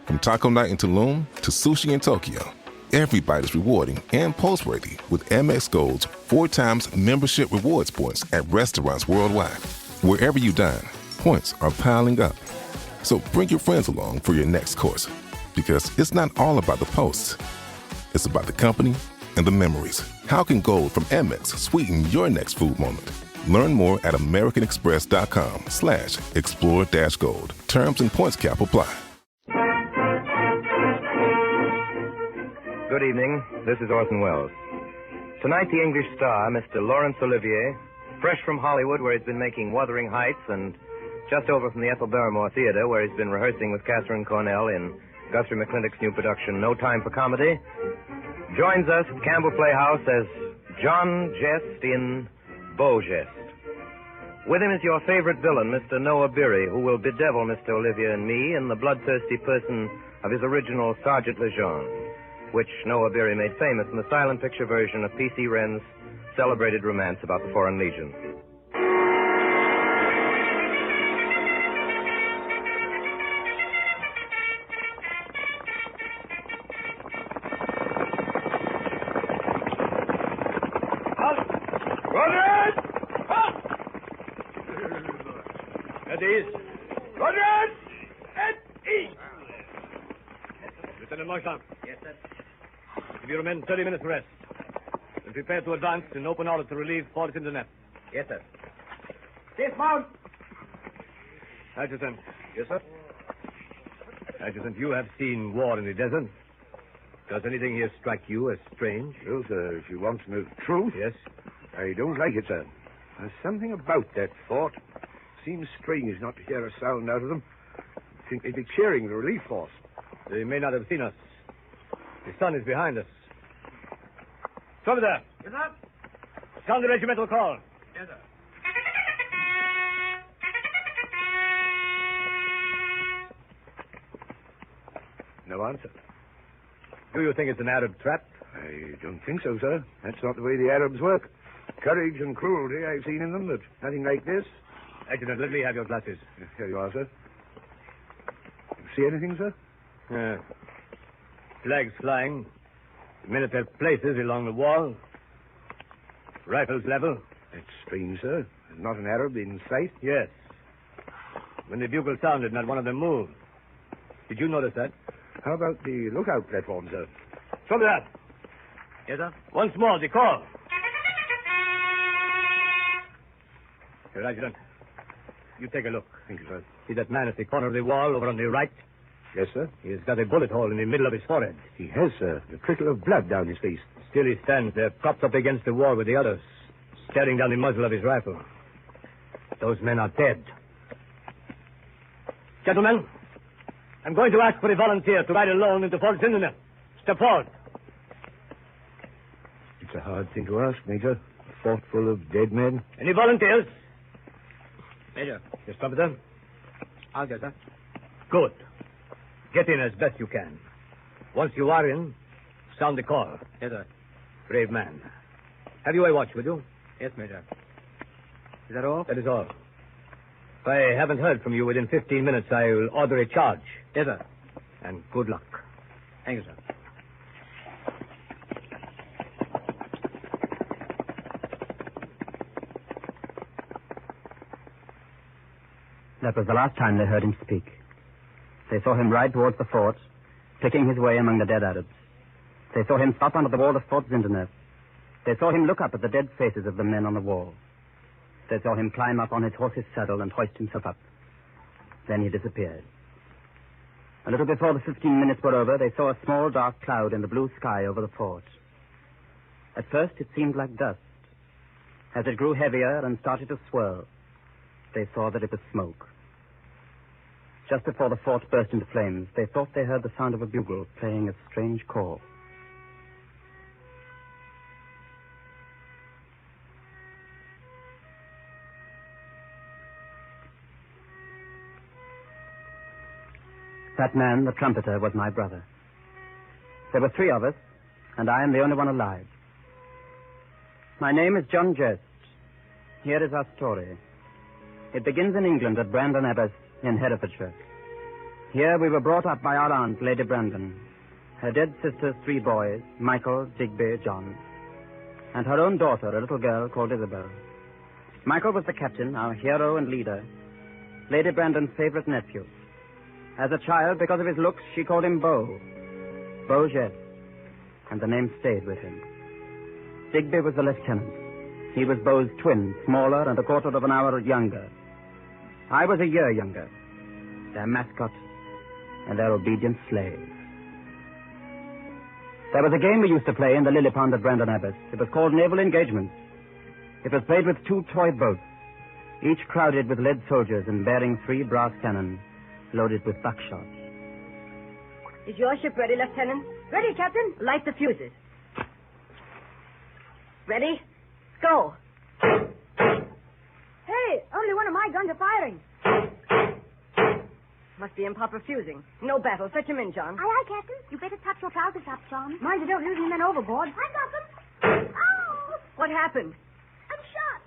From taco night in Tulum to sushi in Tokyo, every bite is rewarding and post-worthy with Amex Gold's 4 times membership rewards points at restaurants worldwide. Wherever you dine, points are piling up. So bring your friends along for your next course, because it's not all about the posts. It's about the company and the memories. How can gold from Amex sweeten your next food moment? Learn more at americanexpress.com/explore-gold. Terms and points cap apply. Good evening. This is Orson Welles. Tonight, the English star, Mr. Laurence Olivier, fresh from Hollywood, where he's been making Wuthering Heights, and just over from the Ethel Barrymore Theater, where he's been rehearsing with Catherine Cornell in Guthrie McClintock's new production, No Time for Comedy, joins us at Campbell Playhouse as John Jest in Beau Geste. With him is your favorite villain, Mr. Noah Beery, who will bedevil Mr. Olivier and me in the bloodthirsty person of his original Sergeant Lejeune, which Noah Beery made famous in the silent picture version of P.C. Wren's celebrated romance about the Foreign Legion. At ease. Roger! At ease! Lieutenant Marchand. Yes, sir. Give your men 30 minutes rest. And prepare to advance in open order to relieve Fort Zindernuf. Yes, sir. Dismount! Adjutant. Yes, sir. Adjutant, you have seen war in the desert. Does anything here strike you as strange? Well, sir, if you want to know the truth, Yes? I don't like it, sir. There's something about that fort. Seems strange not to hear a sound out of them. I think they'd be cheering the relief force. They may not have seen us. The sun is behind us. Over there. Yes, sir. Sound the regimental call. Yes, sir. No answer. Do you think it's an Arab trap? I don't think so, sir. That's not the way the Arabs work. Courage and cruelty I've seen in them, but nothing like this. Adjutant, let me have your glasses. Here you are, sir. You see anything, sir? Flags flying. Men at their places along the wall. Rifles level. That's strange, sir. There's not an Arab in sight. Yes. When the bugle sounded, not one of them moved. Did you notice that? How about the lookout platform, sir? Over there. Yes, sir. Once more, the call. Here, Adjutant. You take a look. Thank you, sir. See that man at the corner of the wall over on the right? Yes, sir. He has got a bullet hole in the middle of his forehead. He has, sir. A trickle of blood down his face. Still he stands there, propped up against the wall with the others, staring down the muzzle of his rifle. Those men are dead. Gentlemen, I'm going to ask for a volunteer to ride alone into Fort Zindernuf. Step forward. It's a hard thing to ask, Major. A fort full of dead men. Any volunteers? Major. Yes, Trumpeter. I'll go, sir. Good. Get in as best you can. Once you are in, sound the call. Yes, sir. Brave man. Have you a watch with you? Yes, Major. Is that all? That is all. If I haven't heard from you within 15 minutes, I will order a charge. Yes, sir. And good luck. Thank you, sir. That was the last time they heard him speak. They saw him ride towards the fort, picking his way among the dead Arabs. They saw him stop under the wall of Fort Zindernuf. They saw him look up at the dead faces of the men on the wall. They saw him climb up on his horse's saddle and hoist himself up. Then he disappeared. A little before the 15 minutes were over, they saw a small dark cloud in the blue sky over the fort. At first, it seemed like dust. As it grew heavier and started to swirl, they saw that it was smoke. Just before the fort burst into flames, they thought they heard the sound of a bugle playing a strange call. That man, the trumpeter, was my brother. There were 3 of us, and I am the only one alive. My name is John Jest. Here is our story. It begins in England at Brandon Abbas in Herefordshire. Here we were brought up by our aunt, Lady Brandon. Her dead sister's 3 boys, Michael, Digby, John, and her own daughter, a little girl called Isabel. Michael was the captain, our hero and leader, Lady Brandon's favorite nephew. As a child, because of his looks, she called him Beau Geste, and the name stayed with him. Digby was the lieutenant. He was Beau's twin, smaller and a quarter of an hour younger. I was a year younger, their mascot and their obedient slave. There was a game we used to play in the lily pond at Brandon Abbas. It was called Naval Engagements. It was played with 2 toy boats, each crowded with lead soldiers and bearing 3 brass cannon loaded with buckshot. Is your ship ready, Lieutenant? Ready, Captain. Light the fuses. Ready? Go. Hey, only one of my guns are firing. Must be improper fusing. No battle. Fetch him in, John. Aye, aye, Captain. You better tuck your trousers up, John. Mind you don't lose them men overboard. I got them. Oh! What happened? I'm shot.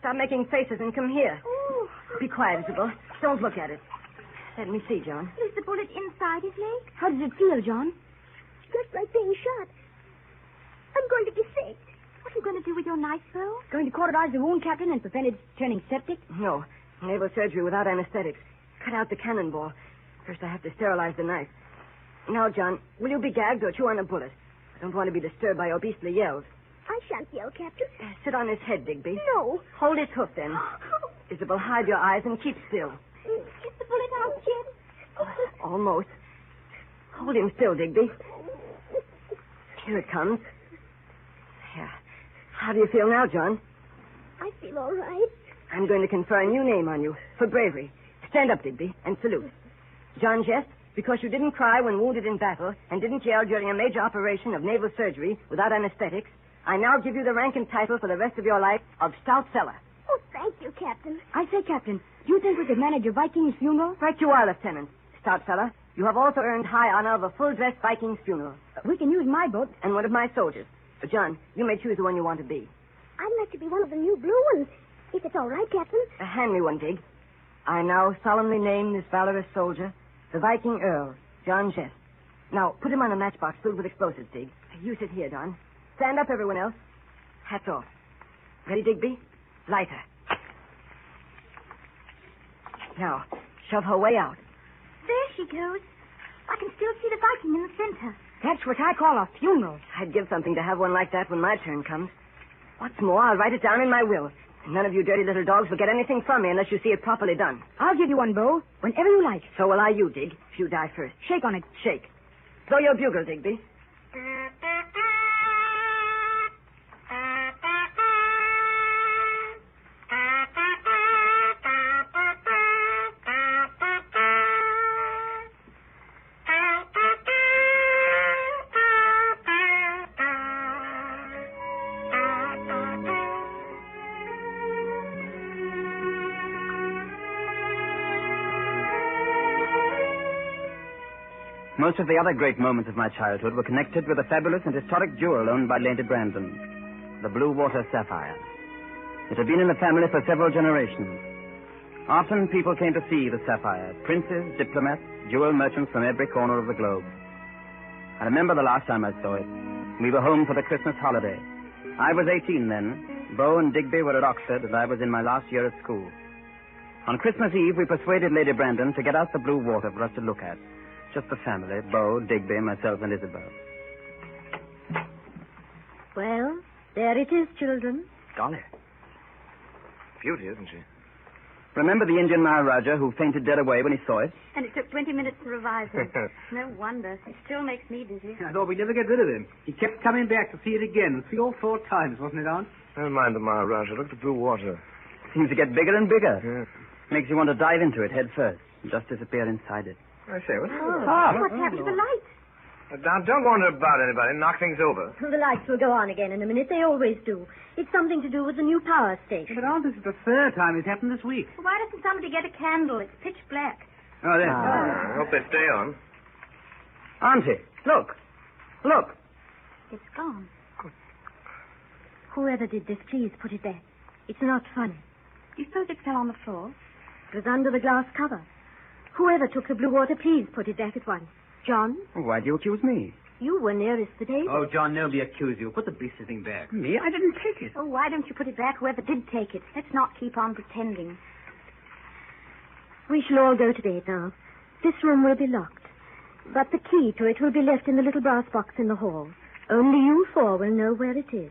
Stop making faces and come here. Ooh. Be quiet, Isabel. Don't look at it. Let me see, John. Is the bullet inside his leg? How does it feel, John? Just like being shot. I'm going to be sick. What are you going to do with your knife, Beau? Going to cauterize the wound, Captain, and prevent it turning septic? No. Naval surgery without anesthetics. Cut out the cannonball. First, I have to sterilize the knife. Now, John, will you be gagged or chew on a bullet? I don't want to be disturbed by your beastly yells. I shan't yell, Captain. Sit on his head, Digby. No. Hold his hoof, then. Isabel, hide your eyes and keep still. Is the bullet out yet? Almost. Hold him still, Digby. Here it comes. Yeah. How do you feel now, John? I feel all right. I'm going to confer a new name on you for bravery. Stand up, Digby, and salute. John Jest, because you didn't cry when wounded in battle and didn't yell during a major operation of naval surgery without anesthetics, I now give you the rank and title for the rest of your life of Stout Cellar. Oh, thank you, Captain. I say, Captain, do you think we could manage a Viking's funeral? Right you are, Lieutenant. Stout Cellar, you have also earned high honor of a full-dress Viking's funeral. We can use my boat and one of my soldiers. John, you may choose the one you want to be. I'd like to be one of the new blue ones, if it's all right, Captain. Hand me one, Dig. I now solemnly name this valorous soldier the Viking Earl, John Jest. Now, put him on a matchbox filled with explosives, Dig. You sit here, Don. Stand up, everyone else. Hats off. Ready, Digby? Lighter. Now, shove her way out. There she goes. I can still see the Viking in the center. That's what I call a funeral. I'd give something to have one like that when my turn comes. What's more, I'll write it down in my will. None of you dirty little dogs will get anything from me unless you see it properly done. I'll give you one, Beau, whenever you like. So will I you, Dig, if you die first. Shake on it. Shake. Blow your bugle, Digby. Most of the other great moments of my childhood were connected with a fabulous and historic jewel owned by Lady Brandon, the blue water sapphire. It had been in the family for several generations. Often people came to see the sapphire, princes, diplomats, jewel merchants from every corner of the globe. I remember the last time I saw it. We were home for the Christmas holiday. I was 18 then. Beau and Digby were at Oxford, and I was in my last year at school. On Christmas Eve, we persuaded Lady Brandon to get out the blue water for us to look at. Just the family, Beau, Digby, myself, and Isabel. Well, there it is, children. Golly. Beauty, isn't she? Remember the Indian Maharaja who fainted dead away when he saw it? And it took 20 minutes to revive him. No wonder. It still makes me dizzy. I thought we'd never get rid of him. He kept coming back to see it again, 3 or 4 times, wasn't it, Aunt? Never mind the Maharaja. Look at the blue water. Seems to get bigger and bigger. Yeah. Makes you want to dive into it head first and just disappear inside it. I say, what's What's happened to the lights? Now, don't wander about anybody. Knock things over. The lights will go on again in a minute. They always do. It's something to do with the new power station. But, Aunt, this is the 3rd time it's happened this week. Why doesn't somebody get a candle? It's pitch black. Oh, there. I hope they stay on. Auntie, look. Look. It's gone. Whoever did this, please put it back. It's not funny. Do you suppose it fell on the floor? It was under the glass cover. Whoever took the blue water, please put it back at once. John, Why do you accuse me? you were nearest the table. Oh, John, nobody accuse you. Put the beastly thing back. Me? I didn't take it. Oh, why don't you put it back, whoever did take it? Let's not keep on pretending. We shall all go to bed now. This room will be locked, but the key to it will be left in the little brass box in the hall. Only you four will know where it is.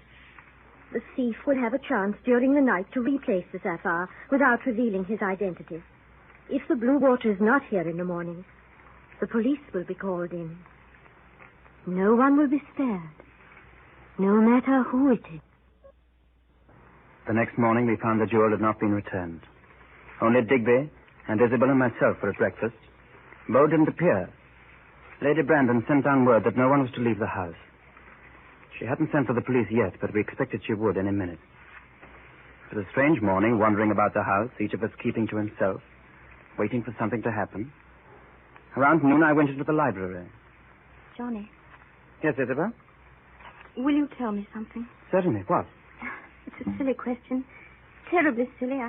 The thief will have a chance during the night to replace the sapphire without revealing his identity. If the blue water is not here in the morning, the police will be called in. No one will be spared, no matter who it is. The next morning, we found the jewel had not been returned. Only Digby and Isabel and myself were at breakfast. Beau didn't appear. Lady Brandon sent down word that no one was to leave the house. She hadn't sent for the police yet, but we expected she would any minute. It was a strange morning, wandering about the house, each of us keeping to himself, waiting for something to happen. Around noon, I went into the library. Johnny, Yes, Isabel? will you tell me something? Certainly. What? It's a silly question. Terribly silly.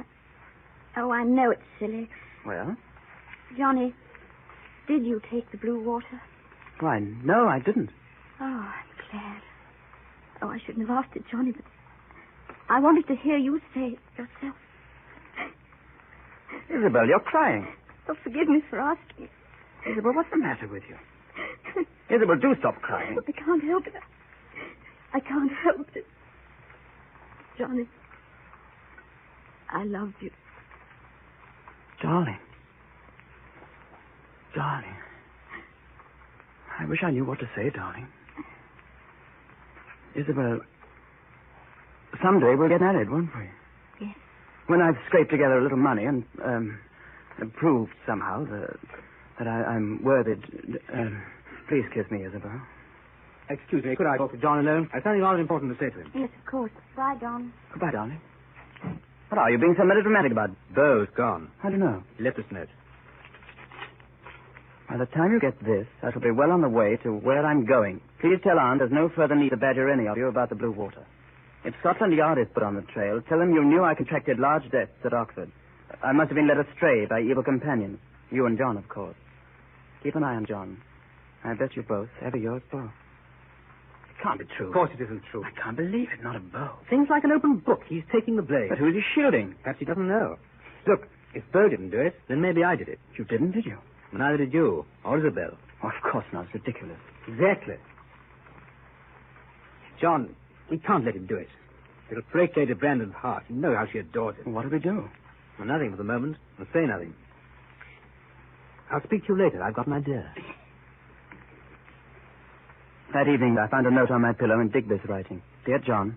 I know it's silly. Well? Johnny, did you take the blue water? Why, no, I didn't. Oh, I'm glad. Oh, I shouldn't have asked it, Johnny, but I wanted to hear you say it yourself. Isabel, you're crying. Oh, forgive me for asking. Isabel, what's the matter with you? Isabel, do stop crying. I can't help it. I can't help it. Johnny, I love you. Darling. Darling. I wish I knew what to say, darling. Isabel, someday we'll get married, won't we? Yes. When I've scraped together a little money and proved somehow that I'm worthy. Please kiss me, Isabel. Excuse me, could I talk to John alone? I have something rather important to say to him. Yes, of course. Bye, John. Goodbye, darling. What are you being so melodramatic about? Beau's gone. I don't know. He left us a note. By the time you get this, I shall be well on the way to where I'm going. Please tell Aunt there's no further need to badger any of you about the blue water. If Scotland Yard is put on the trail, tell them you knew I contracted large debts at Oxford. I must have been led astray by evil companions. You and John, of course. Keep an eye on John. I bet you both. Ever yours, Beau. It can't be true. Of course it isn't true. I can't believe it. Not a Beau. Things like an open book. He's taking the blame. But who is he shielding? Perhaps he doesn't know. Look, if Beau didn't do it, then maybe I did it. You didn't, did you? Neither did you. Or Isabel. Oh, of course not. It's ridiculous. Exactly. John, we can't let him do it. It'll break Lady Brandon's heart. You know how she adores him. What do we do? Well, nothing for the moment. I'll say nothing. I'll speak to you later. I've got an idea. That evening, I found a note on my pillow in Digby's writing. Dear John,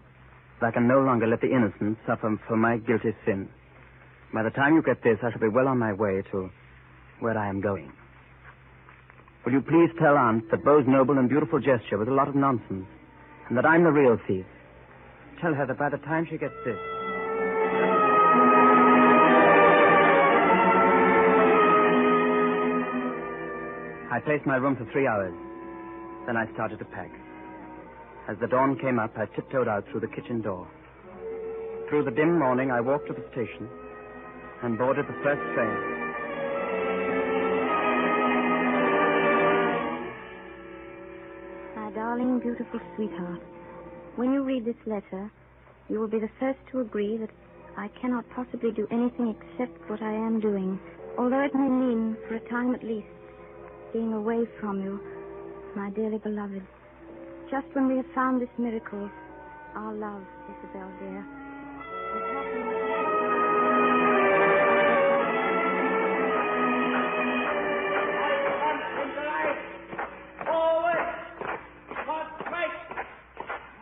I can no longer let the innocent suffer for my guilty sin. By the time you get this, I shall be well on my way to where I am going. Will you please tell Aunt that Beau's noble and beautiful gesture was a lot of nonsense, and that I'm the real thief? Tell her that by the time she gets this... I paced my room for 3 hours. Then I started to pack. As the dawn came up, I tiptoed out through the kitchen door. Through the dim morning, I walked to the station and boarded the first train. My darling, beautiful sweetheart, when you read this letter, you will be the first to agree that I cannot possibly do anything except what I am doing, although it may mean, for a time at least, being away from you, my dearly beloved. Just when we have found this miracle, our love, Isabel, dear.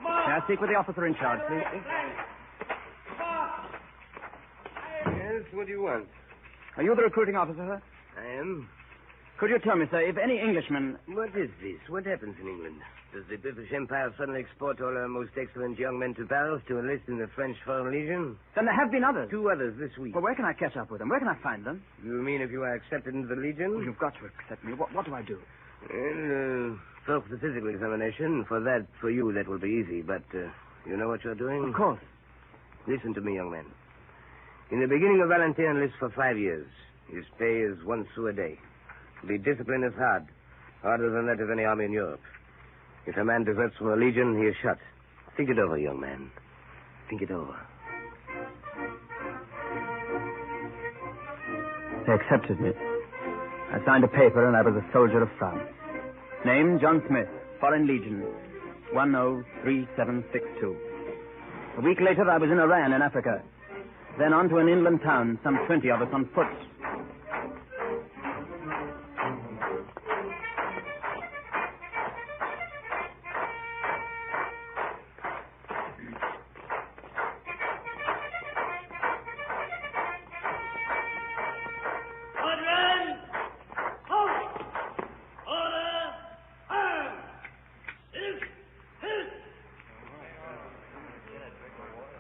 May I speak with the officer in charge, please? Yes, what do you want? Are you the recruiting officer, sir? I am. Could you tell me, sir, if any Englishman... What is this? What happens in England? Does the British Empire suddenly export all our most excellent young men to Paris to enlist in the French Foreign Legion? Then there have been others. 2 others this week. Well, where can I catch up with them? Where can I find them? You mean if you are accepted into the Legion? Well, you've got to accept me. What do I do? Well, first the physical examination. For you, that will be easy. But you know what you're doing? Of course. Listen to me, young man. In the beginning, a volunteer enlists for 5 years. His pay is 1 sou a day. The discipline is hard. Harder than that of any army in Europe. If a man deserts from the Legion, he is shot. Think it over, young man. Think it over. They accepted me. I signed a paper and I was a soldier of France. Name, John Smith, Foreign Legion, 103762. A week later, I was in Iran in Africa. Then on to an inland town, some 20 of us on foot.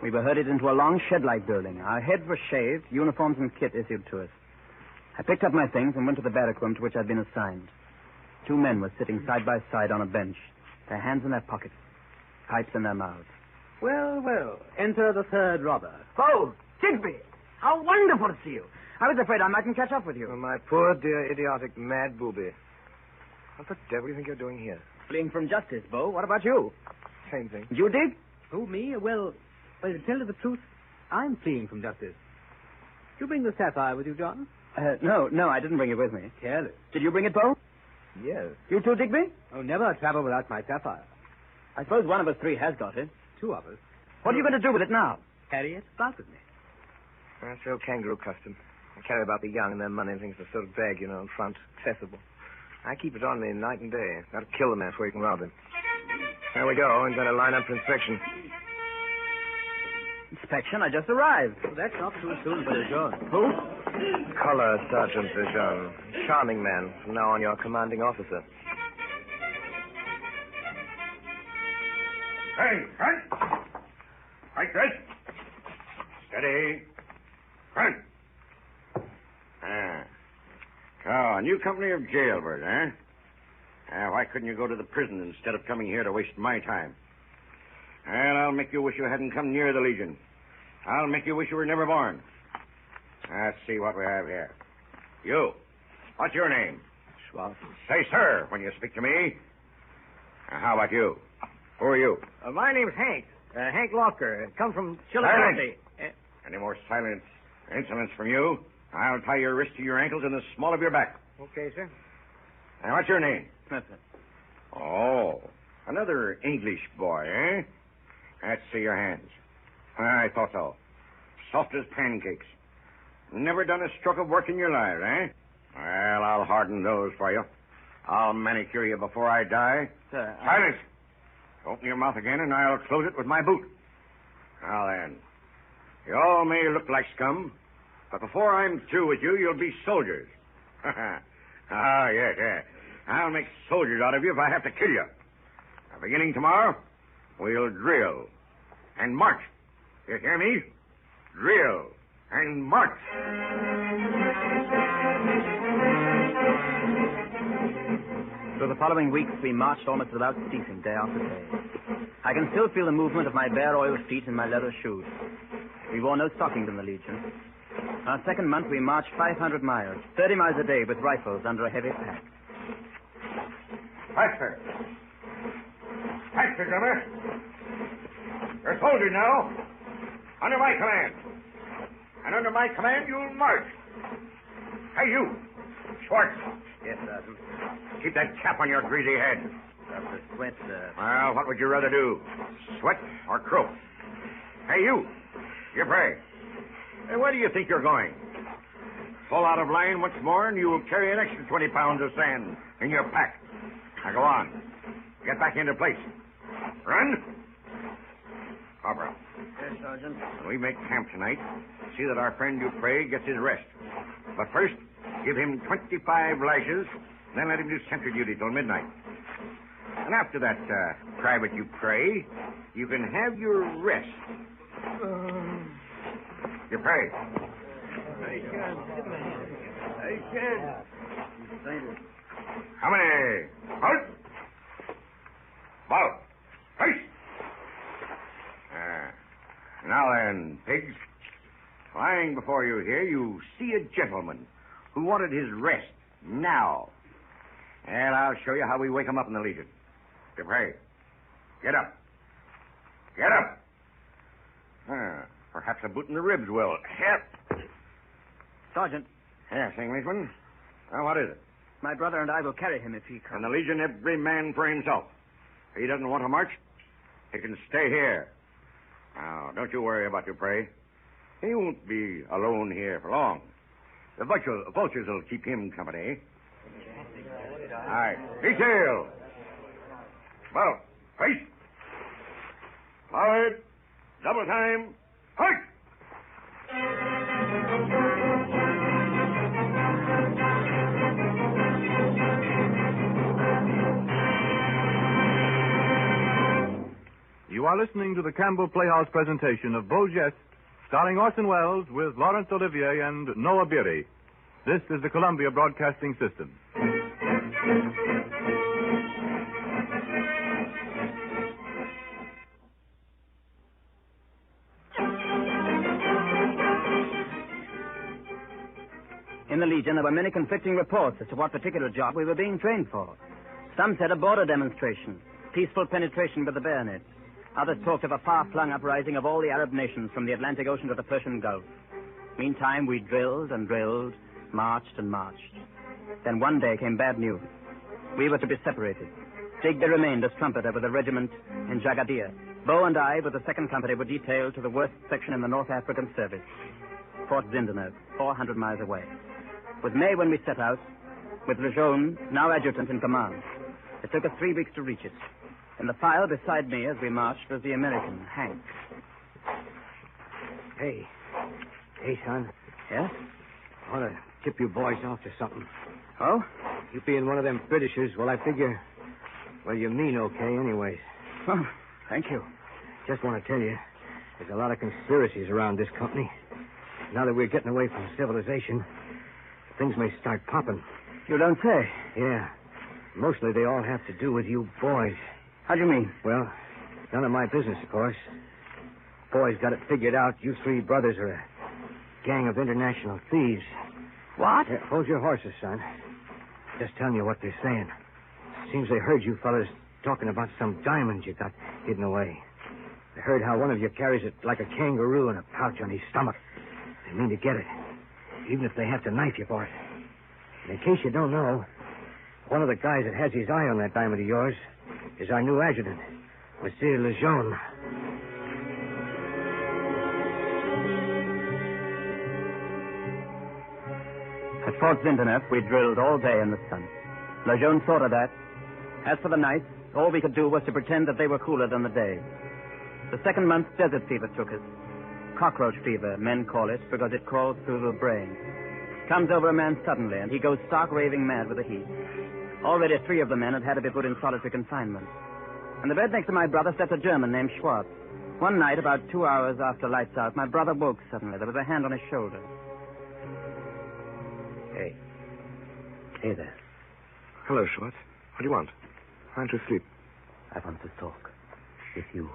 We were herded into a long shed-like building. Our heads were shaved, uniforms and kit issued to us. I picked up my things and went to the barrack room to which I'd been assigned. 2 men were sitting side by side on a bench, their hands in their pockets, pipes in their mouths. Well, well, enter the third robber. Oh, Digby! How wonderful to see you. I was afraid I mightn't catch up with you. Oh, my poor, dear, idiotic, mad booby. What the devil do you think you're doing here? Fleeing from justice, Beau. What about you? Same thing. You dig? Who, me? Well, to tell you the truth, I'm fleeing from justice. Did you bring the sapphire with you, John? No, I didn't bring it with me. Careless. Did you bring it, Beau? Yes. You too, Digby? Oh, never travel without my sapphire. I suppose one of us 3 has got it. 2 of us. What are you going to do with it now? Carry it about with me. That's the old kangaroo custom. I carry about the young and their money and things in a sort of bag, in front, accessible. I keep it on me night and day. Got to kill the man before you can rob him. There we go. I'm going to line up for inspection. Inspection? I just arrived. Well, that's not too soon for Lejeune. Who? Collar Sergeant Lejeune. Charming man. From now on, your commanding officer. Hey, front! Right, Chris. Steady. Front. Oh, a new company of jailbirds, eh? Why couldn't you go to the prison instead of coming here to waste my time? Well, I'll make you wish you hadn't come near the Legion. I'll make you wish you were never born. Let's see what we have here. You. What's your name? Schwartz. Say sir when you speak to me. How about you? Who are you? My name's Hank. Hank Locker. Come from Chillicothe. Any more silence or insolence from you, I'll tie your wrist to your ankles and the small of your back. Okay, sir. Now, what's your name? Smith. Oh, another English boy, eh? Let's see your hands. I thought so. Soft as pancakes. Never done a stroke of work in your life, eh? Well, I'll harden those for you. I'll manicure you before I die. Sir, Silence! Open your mouth again, and I'll close it with my boot. Now then, you all may look like scum, but before I'm through with you, you'll be soldiers. Yes. I'll make soldiers out of you if I have to kill you. Now, beginning tomorrow, we'll drill and march. You hear me? Drill and march. For the following weeks, we marched almost without ceasing, day after day. I can still feel the movement of my bare oiled feet in my leather shoes. We wore no stockings in the Legion. Our second month, we marched 500 miles, 30 miles a day with rifles under a heavy pack. Faster. Faster, drummer. You're soldiers now. Under my command. And under my command, you'll march. Hey, you. Schwartz. Yes, Sergeant. Keep that cap on your greasy head. That's the sweat, sir. Well, what would you rather do? Sweat or croak? Hey, you. You pray. Hey, where do you think you're going? Fall out of line once more, and you will carry an extra 20 pounds of sand in your pack. Now, go on. Get back into place. Run. Corporal. Yes, Sergeant. When we make camp tonight, see that our friend Dupre gets his rest. But first, give him 25 lashes, then let him do sentry duty till midnight. And after that, Private Dupre, you can have your rest. Dupre. I can't. How many? Halt! Halt! Face! Now then, pigs. Lying before you here, you see a gentleman who wanted his rest now. And I'll show you how we wake him up in the Legion. Dupre, get up. Get up. Perhaps a boot in the ribs will help. Sergeant. Yes, Englishman. Well, what is it? My brother and I will carry him if he In comes. the Legion, every man for himself. If he doesn't want to march, he can stay here. Now, don't you worry about Dupre. He won't be alone here for long. The vultures will keep him company. All right. Detail. Well, face. Forward. Double time. Fight! You are listening to the Campbell Playhouse presentation of Beau Geste, starring Orson Welles with Laurence Olivier and Noah Beery. This is the Columbia Broadcasting System. In the Legion, there were many conflicting reports as to what particular job we were being trained for. Some said a border demonstration, peaceful penetration with the bayonet. Others talked of a far-flung uprising of all the Arab nations from the Atlantic Ocean to the Persian Gulf. Meantime, we drilled and drilled, marched and marched. Then one day came bad news. We were to be separated. Digby remained as trumpeter with the regiment in Jagadir. Beau and I, with the 2nd Company, were detailed to the worst section in the North African service, Fort Zindernuf, 400 miles away. It was May when we set out, with Lejeune, now adjutant in command. It took us 3 weeks to reach it. In the file beside me as we marched was the American, Hank. Hey, son. Yes? I want to tip you boys off to something. Oh? You being one of them Britishers, well, I figure, well, you mean okay anyways. Oh, thank you. Just want to tell you, there's a lot of conspiracies around this company. Now that we're getting away from civilization, things may start popping. You don't say. Yeah. Mostly they all have to do with you boys. How do you mean? Well, none of my business, of course. Boys got it figured out. You 3 brothers are a gang of international thieves. What? Hold your horses, son. Just telling you what they're saying. Seems they heard you fellas talking about some diamonds you got hidden away. They heard how one of you carries it like a kangaroo in a pouch on his stomach. They mean to get it, even if they have to knife you for it. And in case you don't know, one of the guys that has his eye on that diamond of yours is our new adjutant, Monsieur Lejeune. At Fort Zindernuf, we drilled all day in the sun. Lejeune saw to that. As for the nights, all we could do was to pretend that they were cooler than the day. The 2nd month, desert fever took us. Cockroach fever, men call it, because it crawls through the brain. Comes over a man suddenly, and he goes stark raving mad with the heat. Already 3 of the men had to be put in solitary confinement. In the bed next to my brother slept a German named Schwartz. One night, about 2 hours after lights out, my brother woke suddenly. There was a hand on his shoulder. Hey. Hey there. Hello, Schwartz. What do you want? Why don't you sleep? I want to talk with you.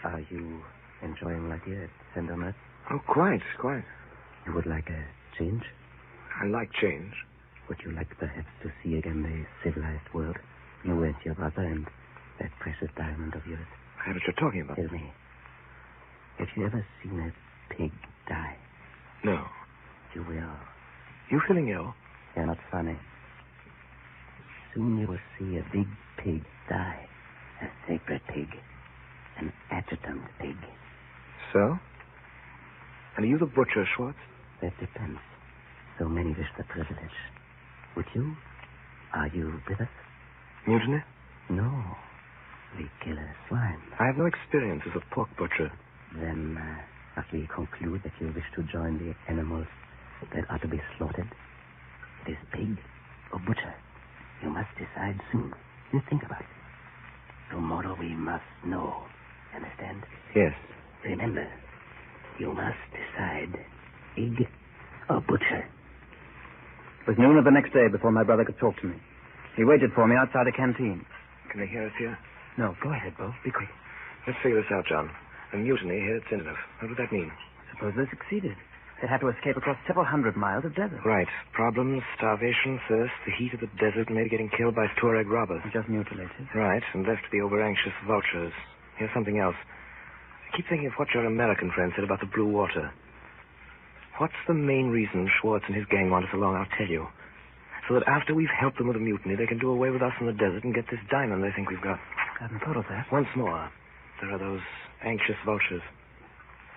Are you enjoying life here at Zindernuf? Oh, quite. You would like a change? I like change. Would you like perhaps to see again the civilized world? You and your brother and that precious diamond of yours. I know what you're talking about. Tell me, have you ever seen a pig die? No. You will. You feeling ill? You're not funny. Soon you will see a big pig die. A sacred pig. An adjutant pig. So? And are you the butcher, Schwartz? That depends. So many wish the privilege. Would you? Are you with us? Mutiny? No. We kill a swine. I have no experience as a pork butcher. Then, must we conclude that you wish to join the animals that are to be slaughtered? It is pig or butcher. You must decide soon. You think about it. Tomorrow we must know. Understand? Yes. Remember, you must decide pig or butcher. It was noon of the next day before my brother could talk to me. He waited for me outside the canteen. Can they hear us here? No, go ahead, Beau. Be quick. Let's figure this out, John. A mutiny here at Zindernuf. What would that mean? Suppose they succeeded. They'd have to escape across several hundred miles of desert. Right. Problems, starvation, thirst, the heat of the desert, maybe getting killed by Tuareg robbers. Just mutilated. Right, and left to the over-anxious vultures. Here's something else. I keep thinking of what your American friend said about the blue water. What's the main reason Schwartz and his gang want us along? I'll tell you. So that after we've helped them with a mutiny, they can do away with us in the desert and get this diamond they think we've got. I hadn't thought of that. Once more, there are those anxious vultures.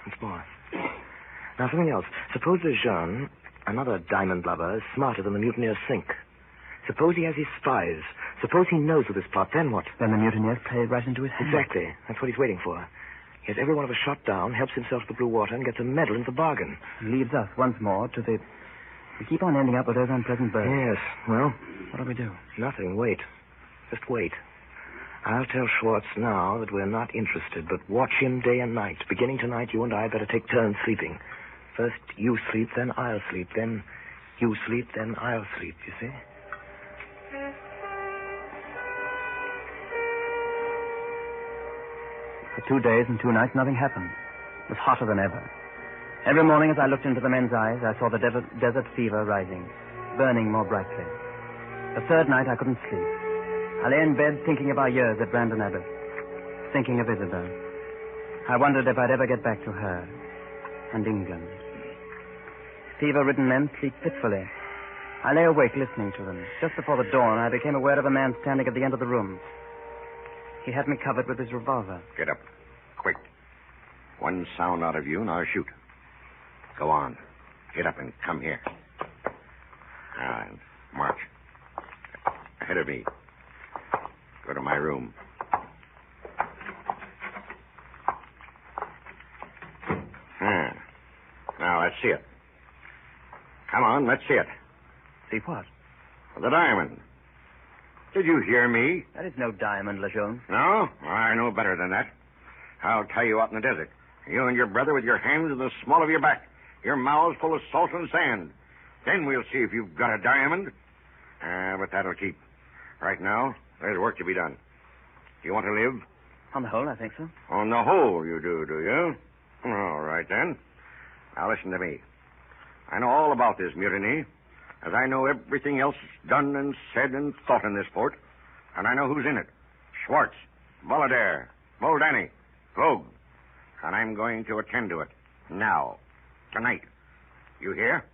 Once more. Now, something else. Suppose Lejeune, another diamond lover, is smarter than the mutineers think. Suppose he has his spies. Suppose he knows of this plot. Then what? Then the mutineers play it right into his hands. Exactly. That's what he's waiting for. He has every one of us shot down, helps himself to the blue water, and gets a medal in the bargain. Leaves us once more to the... We keep on ending up with those unpleasant birds. Yes. Well, what do we do? Nothing. Wait. Just wait. I'll tell Schwartz now that we're not interested, but watch him day and night. Beginning tonight, you and I better take turns sleeping. First you sleep, then I'll sleep. Then you sleep, then I'll sleep, you see? For 2 days and 2 nights, nothing happened. It was hotter than ever. Every morning as I looked into the men's eyes, I saw the desert fever rising, burning more brightly. The third night, I couldn't sleep. I lay in bed thinking of our years at Brandon Abbott, thinking of Isabel. I wondered if I'd ever get back to her and England. Fever-ridden men sleep fitfully. I lay awake listening to them. Just before the dawn, I became aware of a man standing at the end of the room. He had me covered with his revolver. Get up. Quick. One sound out of you, and I'll shoot. Go on. Get up and come here. Now, and march. Ahead of me. Go to my room. Now, let's see it. Come on, let's see it. See what? The diamond. Did you hear me? That is no diamond, Lejeune. No? I know better than that. I'll tie you out in the desert. You and your brother with your hands in the small of your back. Your mouths full of salt and sand. Then we'll see if you've got a diamond. But that'll keep. Right now, there's work to be done. You want to live? On the whole, I think so. On the whole, you do you? All right, then. Now, listen to me. I know all about this mutiny, as I know everything else done and said and thought in this fort. And I know who's in it. Schwartz, Balader, Boldani, Vogue. And I'm going to attend to it. Now. Tonight. You hear?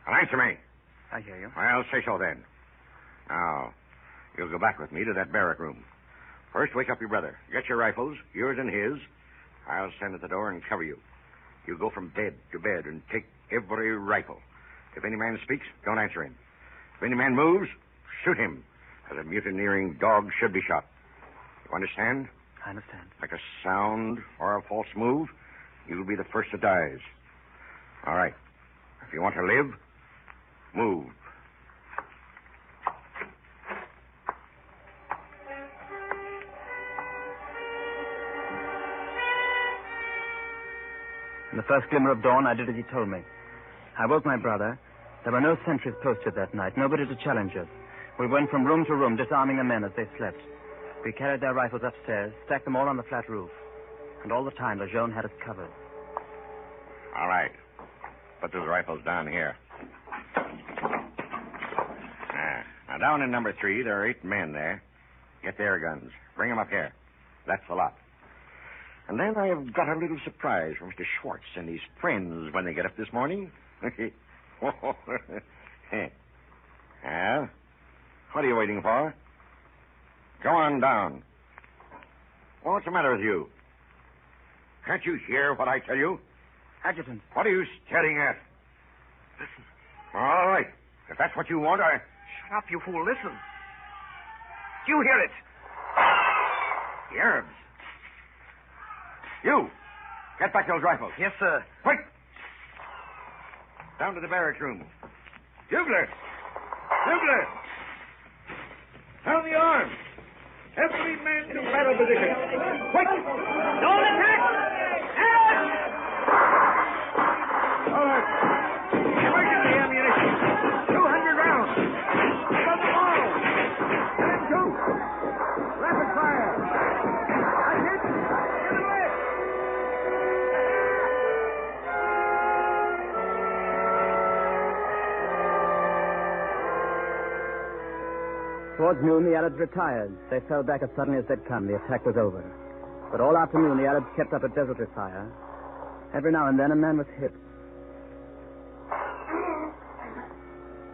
Well, answer me. I hear you. Well, say so then. Now, you'll go back with me to that barrack room. First, wake up your brother. Get your rifles, yours and his. I'll stand at the door and cover you. You go from bed to bed and take every rifle. If any man speaks, don't answer him. If any man moves, shoot him, as a mutineering dog should be shot. You understand? I understand. Like a sound or a false move, you'll be the first that dies. All right. If you want to live, move. In the first glimmer of dawn, I did as he told me. I woke my brother. There were no sentries posted that night, nobody to challenge us. We went from room to room, disarming the men as they slept. We carried their rifles upstairs, stacked them all on the flat roof. And all the time, Lejeune had us covered. All right. Put those rifles down here. Now, down in number 3, there are 8 men there. Get their guns. Bring them up here. That's the lot. And then I have got a little surprise for Mr. Schwartz and his friends when they get up this morning. Yeah? What are you waiting for? Go on down. Well, what's the matter with you? Can't you hear what I tell you? Adjutant. What are you staring at? Listen. All right. If that's what you want, I... Shut up, you fool. Listen. Do you hear it? The Arabs. You. Get back those rifles. Yes, sir. Quick. Down to the barracks room. Bugler. Bugler. Sound the alarm. Every man to battle position. Quick. Don't attack! All right. Emergency ammunition. 200 rounds. Above the wall. And shoot. Rapid fire. That's it. Get away. Towards noon, the Arabs retired. They fell back as suddenly as they'd come. The attack was over. But all afternoon, the Arabs kept up a desultory fire. Every now and then, a man was hit.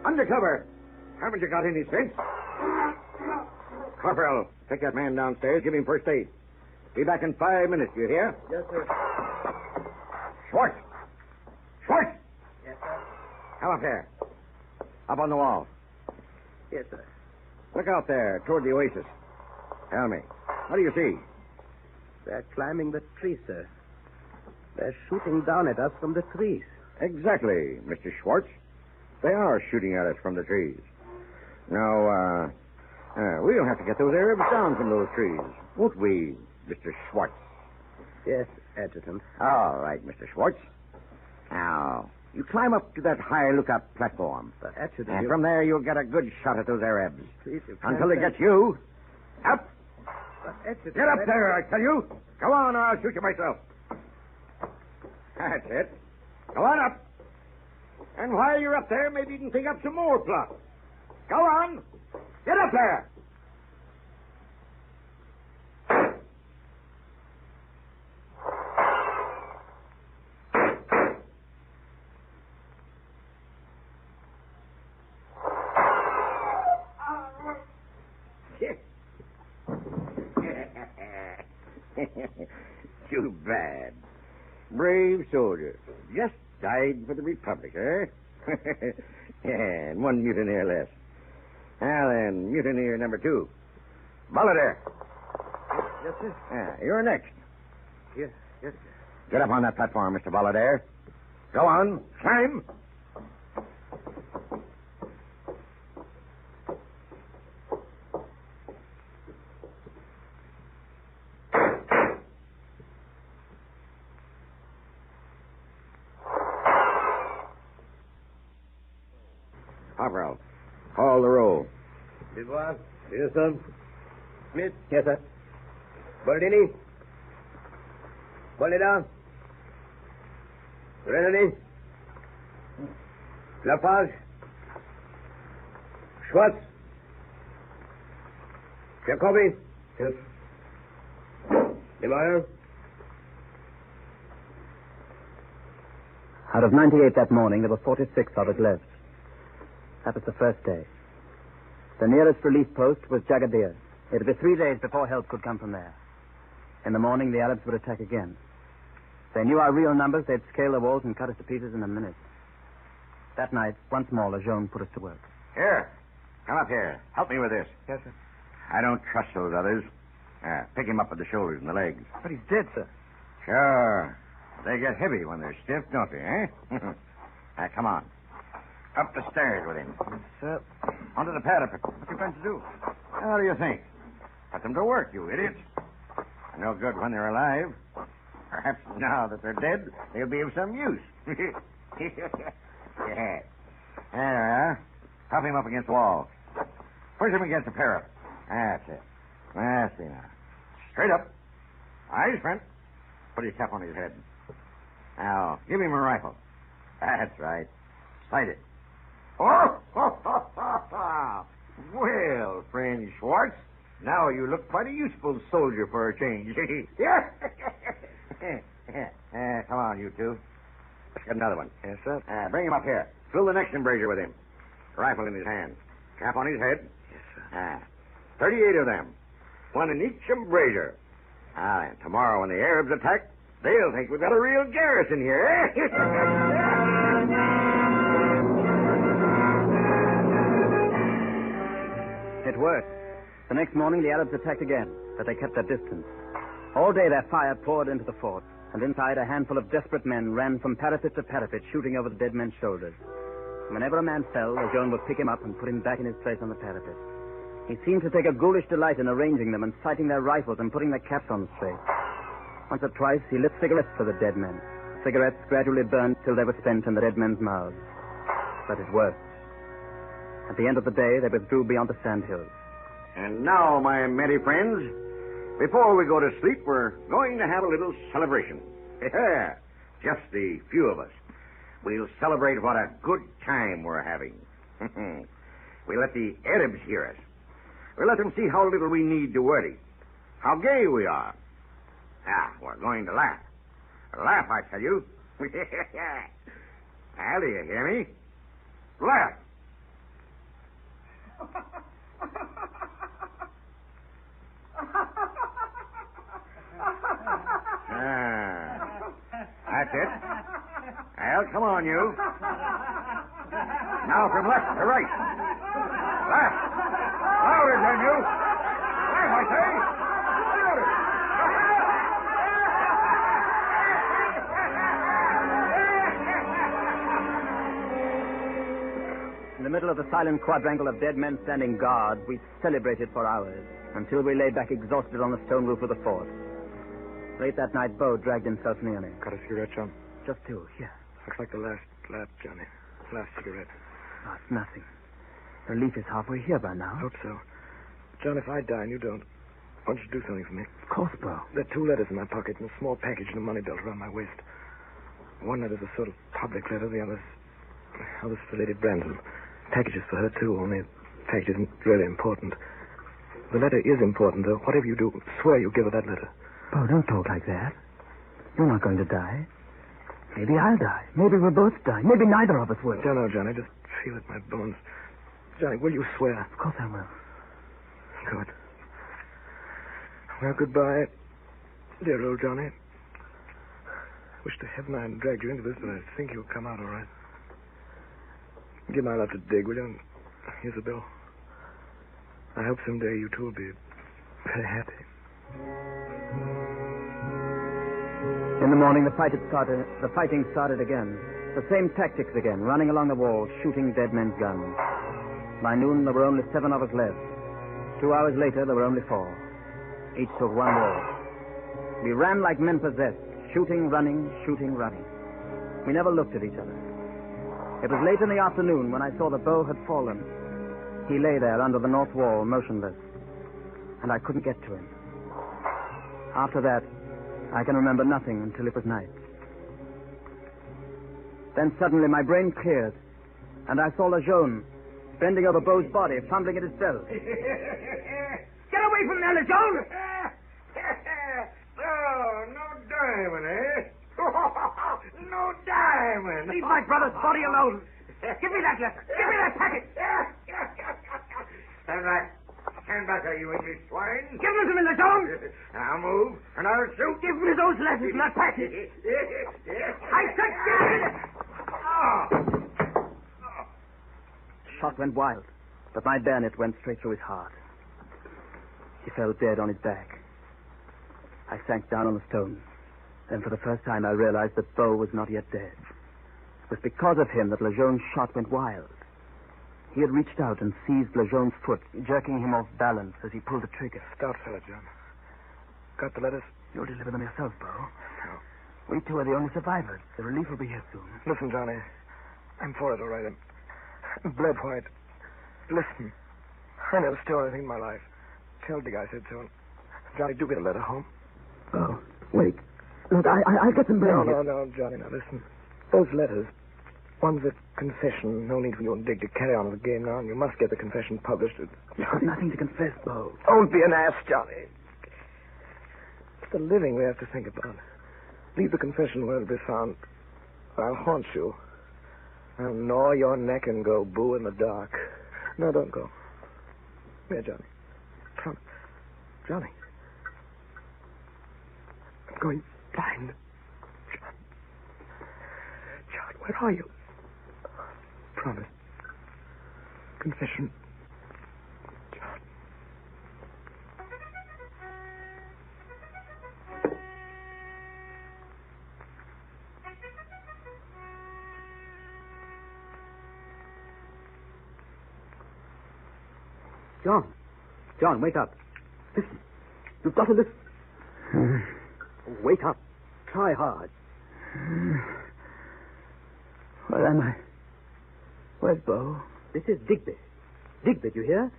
Undercover! Haven't you got any sense? Corporal, take that man downstairs. Give him first aid. Be back in 5 minutes, you hear? Yes, sir. Schwartz! Schwartz! Yes, sir. Come up here. Up on the wall. Yes, sir. Look out there, toward the oasis. Tell me, what do you see? They're climbing the tree, sir. They're shooting down at us from the trees. Exactly, Mr. Schwartz. They are shooting at us from the trees. Now, we'll have to get those Arabs down from those trees, won't we, Mr. Schwartz? Yes, Adjutant. All right, Mr. Schwartz. Now, you climb up to that high lookout platform. But, Adjutant, and from there you'll get a good shot at those Arabs. Please, until they get you. Up! But, Adjutant, Get up there, I tell you. Go on, or I'll shoot you myself. That's it. Go on up. And while you're up there, maybe you can think up some more plots. Go on. Get up there. Too bad. Brave soldier. Just died for the Republic, eh? Yeah, and one mutineer less. Now then, mutineer number 2. Balladair. Yes, sir. You're next. Yes, yes, sir. Get up on that platform, Mr. Balladair. Go on. Climb. Corporal, call the roll. Dubois. Yes, sir. Smith. Yes, sir. Baldini. Hold it down. Renani. Lapage. Schwartz. Jacobi. Yes. Demeyer. Out of 98 that morning, there were 46 of us left. That was the first day. The nearest relief post was Jagadir. It would be 3 days before help could come from there. In the morning, the Arabs would attack again. If they knew our real numbers, they'd scale the walls and cut us to pieces in a minute. That night, once more, Lejeune put us to work. Here. Come up here. Help me with this. Yes, sir. I don't trust those others. Pick him up with the shoulders and the legs. But he's dead, sir. Sure. They get heavy when they're stiff, don't they, eh? Come on. Up the stairs with him. Sir. Onto the parapet. What you going to do? How do you think? Put them to work, you idiots. No good when they're alive. Perhaps now that they're dead, they'll be of some use. Yeah. There, Prop him up against the wall. Push him against the parapet. That's it. That's it now. Straight up. Eyes front. Put his cap on his head. Now, give him a rifle. That's right. Sight it. Oh! Well, friend Schwartz, now you look quite a useful soldier for a change. Come on, you two. Let's get another one. Yes, sir. Bring him up here. Fill the next embrasure with him. Rifle in his hand. Cap on his head. Yes, sir. 38 of them. One in each embrasure. Now then, tomorrow when the Arabs attack, they'll think we've got a real garrison here, eh? It worked. The next morning, the Arabs attacked again, but they kept their distance. All day, their fire poured into the fort, and inside, a handful of desperate men ran from parapet to parapet, shooting over the dead men's shoulders. Whenever a man fell, Lejeune would pick him up and put him back in his place on the parapet. He seemed to take a ghoulish delight in arranging them and sighting their rifles and putting their caps on straight. Once or twice, he lit cigarettes for the dead men. Cigarettes gradually burned till they were spent in the dead men's mouths. But it worked. At the end of the day, they withdrew beyond the sandhills. And now, my merry friends, before we go to sleep, we're going to have a little celebration. Yeah, just the few of us. We'll celebrate what a good time we're having. We let the Arabs hear us. We let them see how little we need to worry. How gay we are. We're going to laugh. Laugh, I tell you. Do you hear me? Laugh. That's it. Well, come on, you. Now from left to right. Laugh. Louder, can you? Laugh, I say. Louder. In the middle of the silent quadrangle of dead men standing guard, we celebrated for hours, until we lay back exhausted on the stone roof of the fort. Late that night, Beau dragged himself near me. Got a cigarette, John? Just two, here. Looks like the last lap, Johnny. Last cigarette. Oh, it's nothing. Relief is halfway here by now. Hope so. John, if I die and you don't, why don't you do something for me? Of course, Beau. There are 2 letters in my pocket and a small package in a money belt around my waist. One letter's a sort of public letter, the other's for Lady Brandon. Package is for her, too, only the package isn't really important. The letter is important, though. Whatever you do, swear you'll give her that letter. Beau, don't talk like that. You're not going to die. Maybe I'll die. Maybe we'll both die. Maybe neither of us will. I don't know, Johnny. I just feel it in my bones. Johnny, will you swear? Of course I will. Good. Well, goodbye, dear old Johnny. Wish to heaven I hadn't dragged you into this, but I think you'll come out all right. Give my love to Dig, will you? And here's a bill. I hope someday you two will be very happy. In the morning, the fighting started again. The same tactics again, running along the wall, shooting dead men's guns. By noon, there were only 7 of us left. 2 hours later, there were only 4. Each took 1 wall. We ran like men possessed, shooting, running. We never looked at each other. It was late in the afternoon when I saw that Beau had fallen. He lay there under the north wall, motionless, and I couldn't get to him. After that, I can remember nothing until it was night. Then suddenly my brain cleared, and I saw Lejeune bending over Beau's body, fumbling at his belt. Get away from there, Lejeune! No diamond, eh? No diamond. Leave my brother's body alone. Give me that letter. Give me that packet. Stand back. Stand back there, you English swine. Give them to me, Lejeune. I'll move, and I'll shoot. Give me those letters and that packet. I said give me it. The shot went wild, but my bayonet went straight through his heart. He fell dead on his back. I sank down on the stone. Then for the first time I realized that Beau was not yet dead. It was because of him that Lejeune's shot went wild. He had reached out and seized Lejeune's foot, jerking him off balance as he pulled the trigger. Stout fella, John. Got the letters? You'll deliver them yourself, Beau. No. We 2 are the only survivors. The relief will be here soon. Listen, Johnny. I'm for it, all right. I'm bled white. Listen. I never stole anything in my life. Tell Dig I said so. Johnny, do get a letter home. Oh, wait. Look, I'll get them back. No, Johnny, now listen. Those letters, one's a confession. No need for you and Dig to carry on with the game now, and you must get the confession published. You've got nothing to confess, Beau. Don't be an ass, Johnny. It's the living we have to think about. Leave the confession where it'll be found. I'll haunt you. I'll gnaw your neck and go boo in the dark. No, don't go. Here, Johnny. Promise. Johnny. I'm going blind. John, where are you? Promise. Confession. John. John, wake up. Listen. You've got to listen. Wake up. Try hard. Where am I? Where's Beau? This is Digby. Digby, you hear?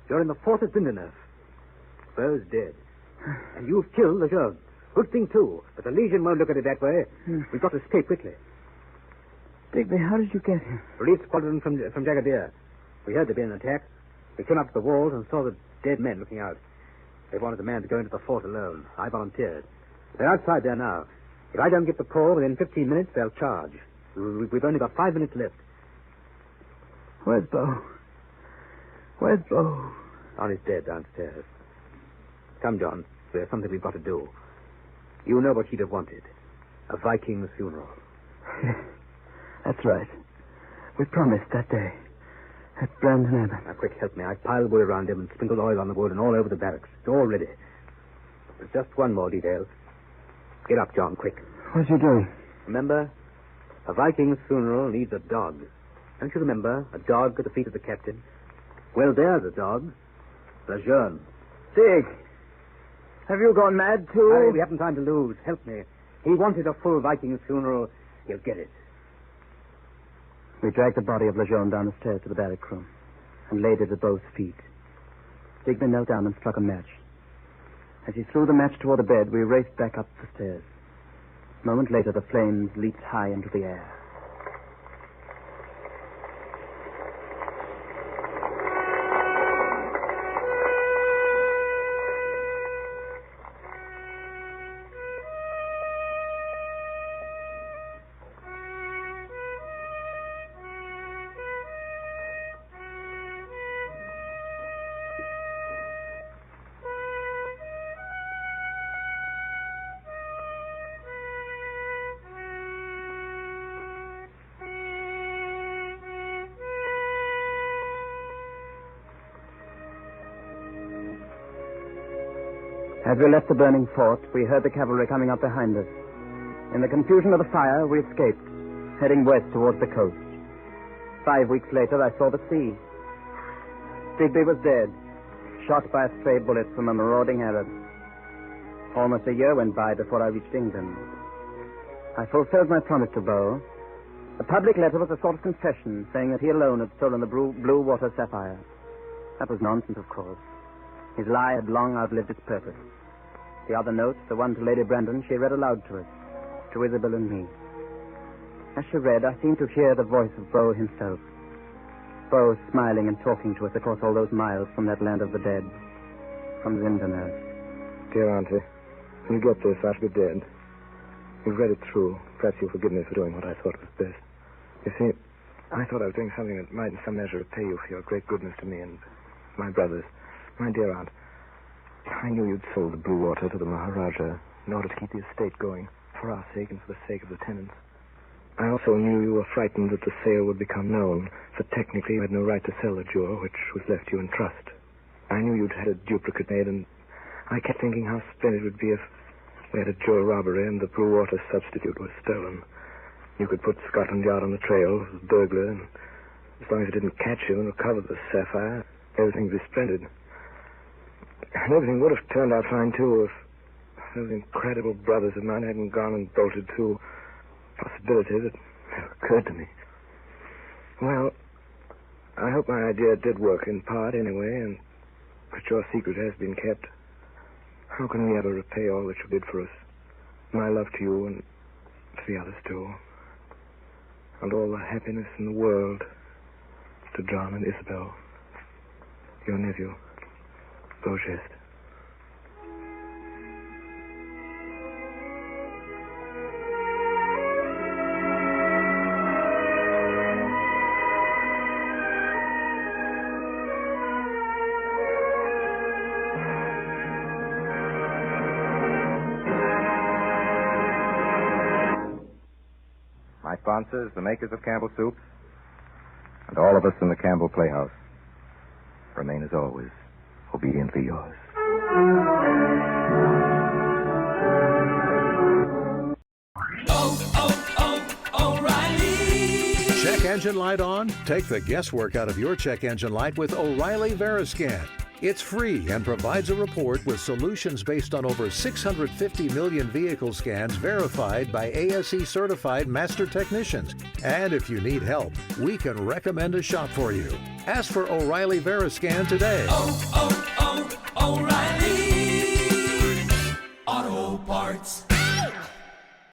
You're in the Fort Zindernuf. Beau's dead. And you've killed Lejeune. Good thing, too. But the Legion won't look at it that way. We've got to escape quickly. Digby, how did you get here? Relief squadron from Jagadir. We heard there'd been an attack. We came up to the walls and saw the dead men looking out. They wanted the man to go into the fort alone. I volunteered. They're outside there now. If I don't get the call within 15 minutes, they'll charge. We've only got 5 minutes left. Where's Beau? Where's Beau? On his bed downstairs. Come, John. There's something we've got to do. You know what he'd have wanted. A Viking's funeral. That's right. We promised that day. At Brandon Abbott. Now, quick, help me. I piled wood around him and sprinkled oil on the wood and all over the barracks. It's all ready. There's just one more detail. Get up, John, quick. What's you doing? Remember, a Viking's funeral needs a dog. Don't you remember? A dog at the feet of the captain. Well, there's a dog. Lejeune. Dick! Have you gone mad, too? Hurry, we haven't time to lose. Help me. He wanted a full Viking's funeral. He'll get it. We dragged the body of Lejeune down the stairs to the barrack room and laid it at Beau's feet. Digby knelt down and struck a match. As he threw the match toward the bed, we raced back up the stairs. A moment later, the flames leaped high into the air. As we left the burning fort, we heard the cavalry coming up behind us. In the confusion of the fire, we escaped, heading west towards the coast. 5 weeks later, I saw the sea. Digby was dead, shot by a stray bullet from a marauding Arab. Almost a year went by before I reached England. I fulfilled my promise to Beau. The public letter was a sort of confession, saying that he alone had stolen the blue water sapphire. That was nonsense, of course. His lie had long outlived its purpose. The other note, the one to Lady Brandon, she read aloud to us, to Isabel and me. As she read, I seemed to hear the voice of Beau himself. Beau smiling and talking to us across all those miles from that land of the dead, from Zindernuf. Dear Auntie, when you get this, I shall be dead. You've read it through. Perhaps you'll forgive me for doing what I thought was best. You see, I thought I was doing something that might in some measure repay you for your great goodness to me and my brothers. My dear Aunt, I knew you'd sold the blue water to the Maharaja in order to keep the estate going, for our sake and for the sake of the tenants. I also knew you were frightened that the sale would become known, for technically you had no right to sell the jewel, which was left you in trust. I knew you'd had a duplicate made, and I kept thinking how splendid it would be if we had a jewel robbery and the blue water substitute was stolen. You could put Scotland Yard on the trail as a burglar, and as long as it didn't catch you and recover the sapphire, everything would be splendid. And everything would have turned out fine, too, if those incredible brothers of mine hadn't gone and bolted through a possibility that never occurred to me. Well, I hope my idea did work in part, anyway, and that your secret has been kept. How can we ever repay all that you did for us? My love to you and to the others, too. And all the happiness in the world to John and Isabel, your nephew. Beau Geste. My sponsors, the makers of Campbell Soup, and all of us in the Campbell Playhouse, remain as always obediently yours. O'Reilly! Check engine light on? Take the guesswork out of your check engine light with O'Reilly Veriscan. It's free and provides a report with solutions based on over 650 million vehicle scans verified by ASE certified master technicians. And if you need help, we can recommend a shop for you. Ask for O'Reilly Veriscan today. O'Reilly Auto Parts.